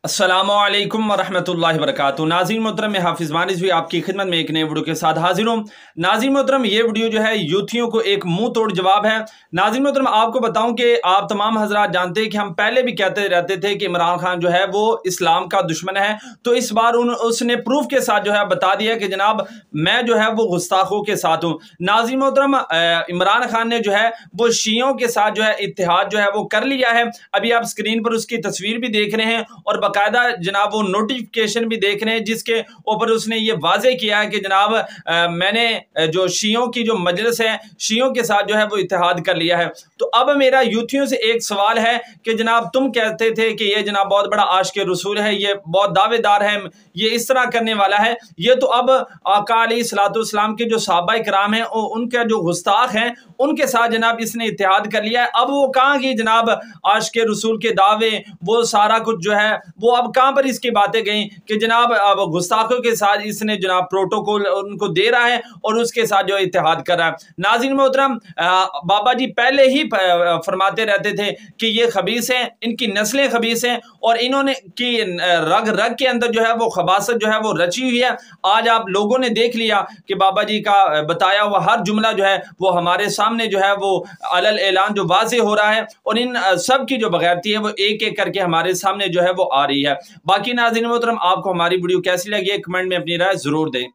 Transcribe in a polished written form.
अस्सलामुअलैकुम वरहमतुल्लाहि वबरकातुहू। नाज़रीन मोहतरम, मैं हाफिज़ मानिस भी आपकी खिदमत में एक नए वीडियो के साथ हाजिर हूँ। नाज़रीन मोहतरम, ये वीडियो जो है यूथियों को एक मुंह तोड़ जवाब है। नाज़रीन मोहतरम, आपको बताऊं कि आप तमाम हजरात जानते हैं कि हम पहले भी कहते रहते थे कि इमरान खान जो है वो इस्लाम का दुश्मन है। तो इस बार उसने प्रूफ के साथ जो है बता दिया कि जनाब मैं जो है वो गुस्ताखों के साथ हूँ। नाज़रीन मोहतरम, इमरान खान ने जो है वो शियों के साथ जो है इत्तेहाद जो है वो कर लिया है। अभी आप स्क्रीन पर उसकी तस्वीर भी देख रहे हैं और बाकायदा जनाब वो नोटिफिकेशन भी देख रहे हैं जिसके ऊपर उसने ये वाजे किया है कि जनाब मैंने जो शियों की जो मजलिस है शियों के साथ जो है वो इत्तेहाद कर लिया है। तो अब मेरा यूथियों से एक सवाल है कि जनाब तुम कहते थे कि ये जनाब बहुत बड़ा आशिक़ रसूल है, ये बहुत दावेदार है, ये इस तरह करने वाला है, ये तो अब आका अलैहिस्सलाम के जो सहाबा इकराम हैं उनके जो गुस्ताख हैं उनके साथ जनाब इसने इत्तेहाद कर लिया है। अब वो कहाँ की जनाब आशिक़ रसूल के दावे, वो सारा कुछ जो है वो अब कहाँ पर इसकी बातें गई कि जनाब अब गुस्ताखों के साथ इसने जनाब प्रोटोकॉल उनको दे रहा है और उसके साथ जो इत्तेहाद कर रहा है। नाज़रीन मोहतरम, बाबा जी पहले ही फरमाते रहते थे कि ये खबीस हैं, इनकी नस्लें खबीस हैं और इन्होंने की रग रग के अंदर जो है वो खबासत जो है वो रची हुई है। आज आप लोगों ने देख लिया कि बाबा जी का बताया हुआ हर जुमला जो है वो हमारे सामने जो है वो अलल ऐलान जो वाज़े हो रहा है और इन सब की जो बगैरती है वो एक एक करके हमारे सामने जो है वो आ रही है। बाकी नाज़रीन मोहतरम, आपको हमारी वीडियो कैसी लगी है कमेंट में अपनी राय जरूर दें।